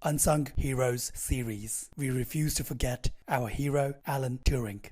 Unsung Heroes series. We refuse to forget our hero Alan Turing.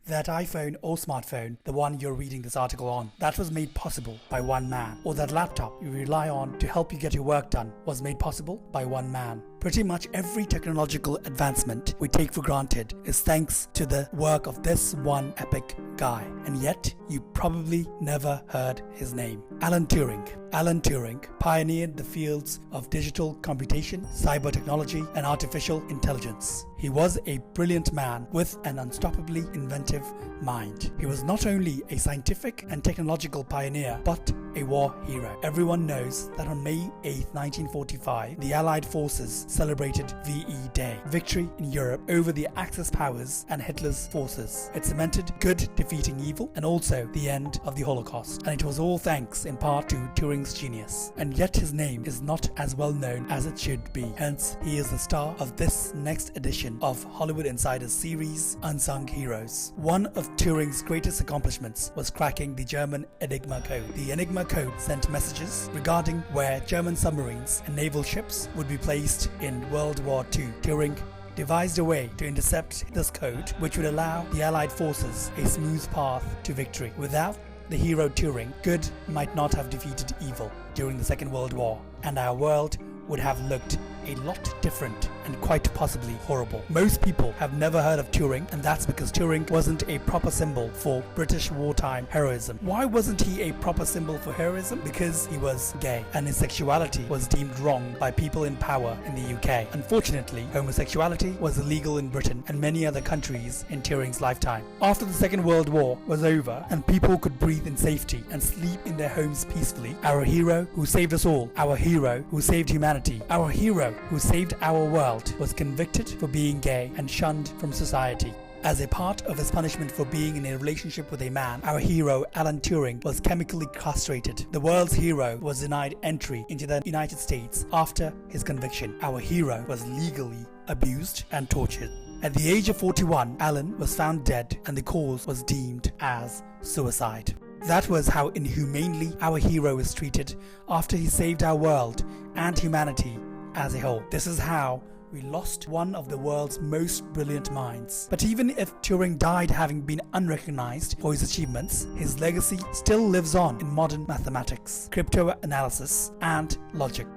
That iPhone or smartphone, the one you're reading this article on, that was made possible by one man. Or that laptop you rely on to help you get your work done was made possible by one man. Pretty much every technological advancement we take for granted is thanks to the work of this one epic guy. And yet, you probably never heard his name. Alan Turing. Alan Turing pioneered the fields of digital computation, cyber technology, and artificial intelligence. He was a brilliant man with an unstoppably inventive mind. He was not only a scientific and technological pioneer, but a war hero. Everyone knows that on May 8, 1945, the Allied forces celebrated VE Day, victory in Europe over the Axis powers and Hitler's forces. It cemented good defeating evil and also the end of the Holocaust. And it was all thanks in part to Turing's genius. And yet his name is not as well known as it should be. Hence, he is the star of this next edition of Hollywood Insider's series, Unsung Heroes. One of Turing's greatest accomplishments was cracking the German Enigma code. The Enigma code sent messages regarding where German submarines and naval ships would be placed in World War II. Turing devised a way to intercept this code, which would allow the Allied forces a smooth path to victory. Without the hero Turing, good might not have defeated evil during the Second World War, and our world would have looked a lot different and quite possibly horrible. Most people have never heard of Turing, and that's because Turing wasn't a proper symbol for British wartime heroism. Why wasn't he a proper symbol for heroism? Because he was gay, and his sexuality was deemed wrong by people in power in the UK. Unfortunately, homosexuality was illegal in Britain and many other countries in Turing's lifetime. After the Second World War was over and people could breathe in safety and sleep in their homes peacefully, our hero who saved us all, our hero who saved humanity, our hero who saved our world, was convicted for being gay and shunned from society. As a part of his punishment for being in a relationship with a man, our hero Alan Turing was chemically castrated. The world's hero was denied entry into the United States after his conviction. Our hero was legally abused and tortured. At the age of 41, Alan was found dead and the cause was deemed as suicide. That was how inhumanely our hero was treated after he saved our world and humanity as a whole. This is how we lost one of the world's most brilliant minds. But even if Turing died having been unrecognized for his achievements, his legacy still lives on in modern mathematics, cryptanalysis, and logic.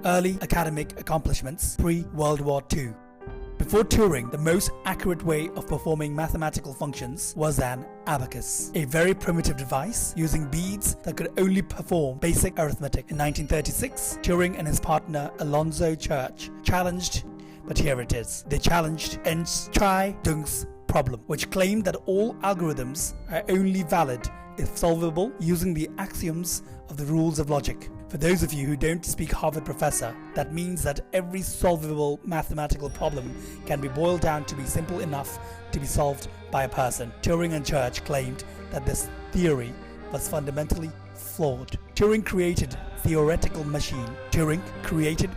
Early academic accomplishments pre-World War II. Before Turing, the most accurate way of performing mathematical functions was an abacus, a very primitive device using beads that could only perform basic arithmetic. In 1936, Turing and his partner Alonzo Church challenged, but here it is, they challenged Einstein's problem, which claimed that all algorithms are only valid if solvable using the axioms of the rules of logic. For those of you who don't speak Harvard professor, that means that every solvable mathematical problem can be boiled down to be simple enough to be solved by a person. Turing and Church claimed that this theory was fundamentally flawed. Turing created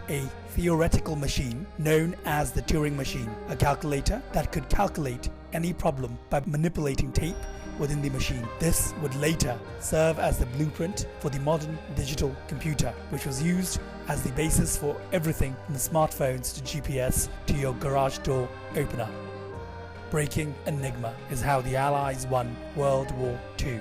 a theoretical machine known as the Turing machine, a calculator that could calculate any problem by manipulating tape within the machine. This would later serve as the blueprint for the modern digital computer, which was used as the basis for everything from smartphones to GPS to your garage door opener. Breaking Enigma is how the Allies won World War II.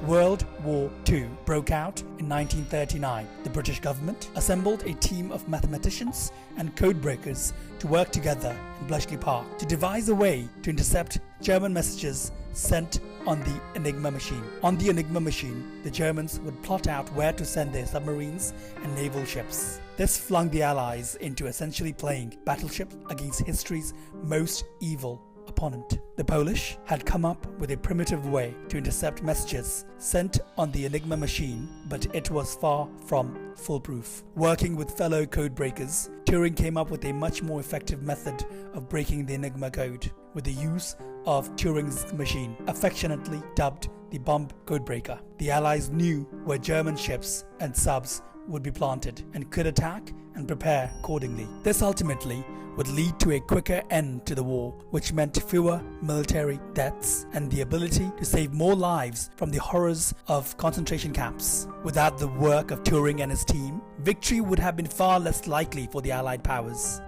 World War II broke out in 1939. The British government assembled a team of mathematicians and codebreakers to work together in Bletchley Park to devise a way to intercept German messages sent on the Enigma machine. On the Enigma machine, the Germans would plot out where to send their submarines and naval ships. This flung the Allies into essentially playing battleship against history's most evil opponent. The Polish had come up with a primitive way to intercept messages sent on the Enigma machine, but it was far from foolproof. Working with fellow codebreakers, Turing came up with a much more effective method of breaking the Enigma code. with the use of Turing's machine, affectionately dubbed the bomb codebreaker. The Allies knew where German ships and subs would be planted and could attack and prepare accordingly. This ultimately would lead to a quicker end to the war, which meant fewer military deaths and the ability to save more lives from the horrors of concentration camps. Without the work of Turing and his team, victory would have been far less likely for the Allied powers.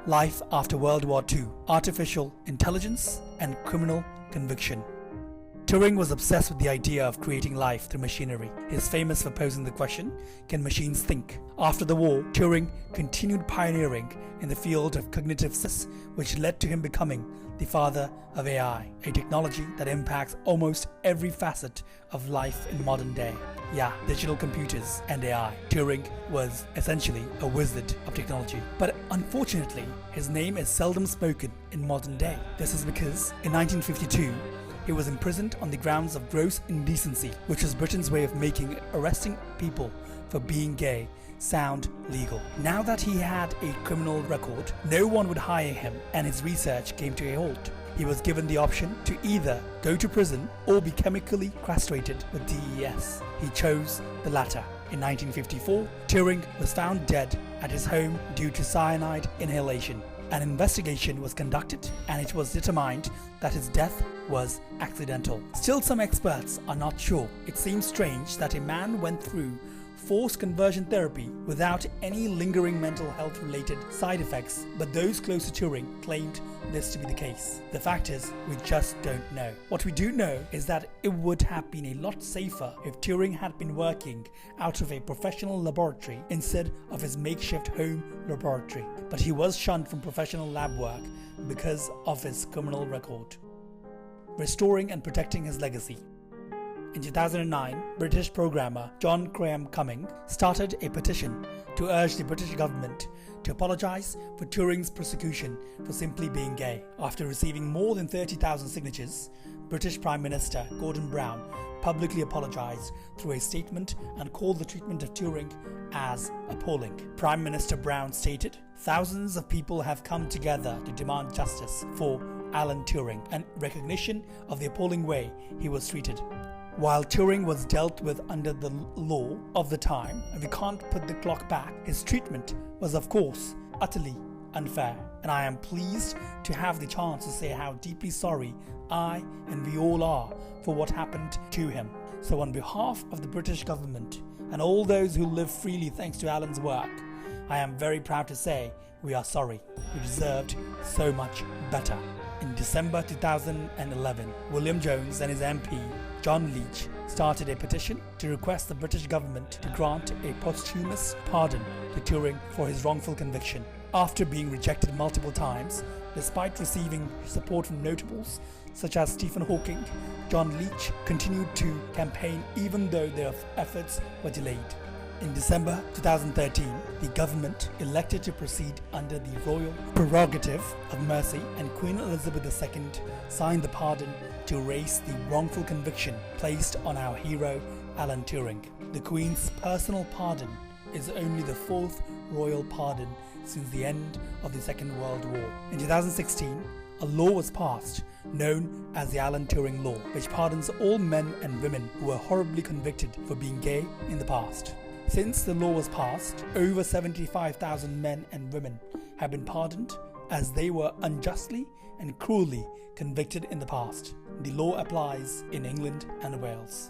Life after World War II, artificial intelligence and criminal conviction. Turing was obsessed with the idea of creating life through machinery. He is famous for posing the question, can machines think? After the war, Turing continued pioneering in the field of cognitive science, which led to him becoming the father of AI, a technology that impacts almost every facet of life in modern day. Yeah, digital computers and AI. Turing was essentially a wizard of technology. But unfortunately, his name is seldom spoken in modern day. This is because in 1952, he was imprisoned on the grounds of gross indecency, which was Britain's way of making arresting people for being gay sound legal. Now that he had a criminal record, no one would hire him and his research came to a halt. He was given the option to either go to prison or be chemically castrated with DES. He chose the latter. In 1954, Turing was found dead at his home due to cyanide inhalation. An investigation was conducted and it was determined that his death was accidental. Still, some experts are not sure. It seems strange that a man went through forced conversion therapy without any lingering mental health related side effects, but those close to Turing claimed this to be the case. The fact is, we just don't know. What we do know is that it would have been a lot safer if Turing had been working out of a professional laboratory instead of his makeshift home laboratory. But he was shunned from professional lab work because of his criminal record. Restoring and protecting his legacy. In 2009, British programmer John Graham Cumming started a petition to urge the British government to apologise for Turing's prosecution for simply being gay. After receiving more than 30,000 signatures, British Prime Minister Gordon Brown publicly apologised through a statement and called the treatment of Turing as appalling. Prime Minister Brown stated, "Thousands of people have come together to demand justice for Alan Turing and recognition of the appalling way he was treated. While Turing was dealt with under the law of the time, and we can't put the clock back, his treatment was of course utterly unfair. And I am pleased to have the chance to say how deeply sorry I and we all are for what happened to him. So on behalf of the British government and all those who live freely thanks to Alan's work, I am very proud to say we are sorry. We deserved so much better." In December 2011, William Jones and his MP, John Leach, started a petition to request the British government to grant a posthumous pardon to Turing for his wrongful conviction. After being rejected multiple times, despite receiving support from notables such as Stephen Hawking, John Leach continued to campaign even though their efforts were delayed. In December 2013, the government elected to proceed under the royal prerogative of mercy, and Queen Elizabeth II signed the pardon to erase the wrongful conviction placed on our hero Alan Turing. The Queen's personal pardon is only the fourth royal pardon since the end of the Second World War. In 2016, a law was passed known as the Alan Turing Law, which pardons all men and women who were horribly convicted for being gay in the past. Since the law was passed, over 75,000 men and women have been pardoned as they were unjustly and cruelly convicted in the past. The law applies in England and Wales.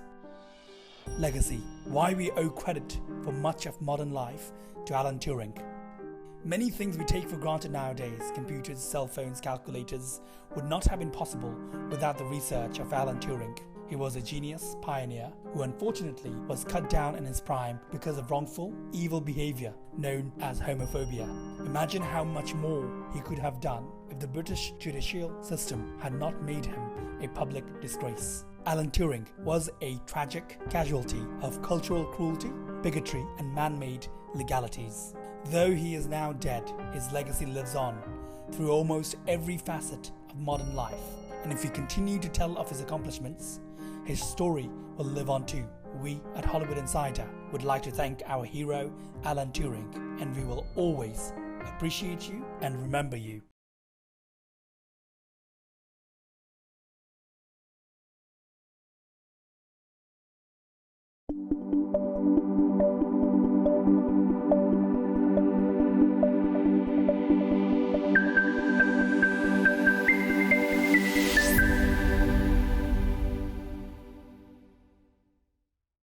Legacy. Why we owe credit for much of modern life to Alan Turing. Many things we take for granted nowadays, computers, cell phones, calculators, would not have been possible without the research of Alan Turing. He was a genius pioneer who unfortunately was cut down in his prime because of wrongful, evil behaviour known as homophobia. Imagine how much more he could have done if the British judicial system had not made him a public disgrace. Alan Turing was a tragic casualty of cultural cruelty, bigotry and man-made legalities. Though he is now dead, his legacy lives on through almost every facet of modern life. And if we continue to tell of his accomplishments, his story will live on too. We at Hollywood Insider would like to thank our hero Alan Turing, and we will always appreciate you and remember you.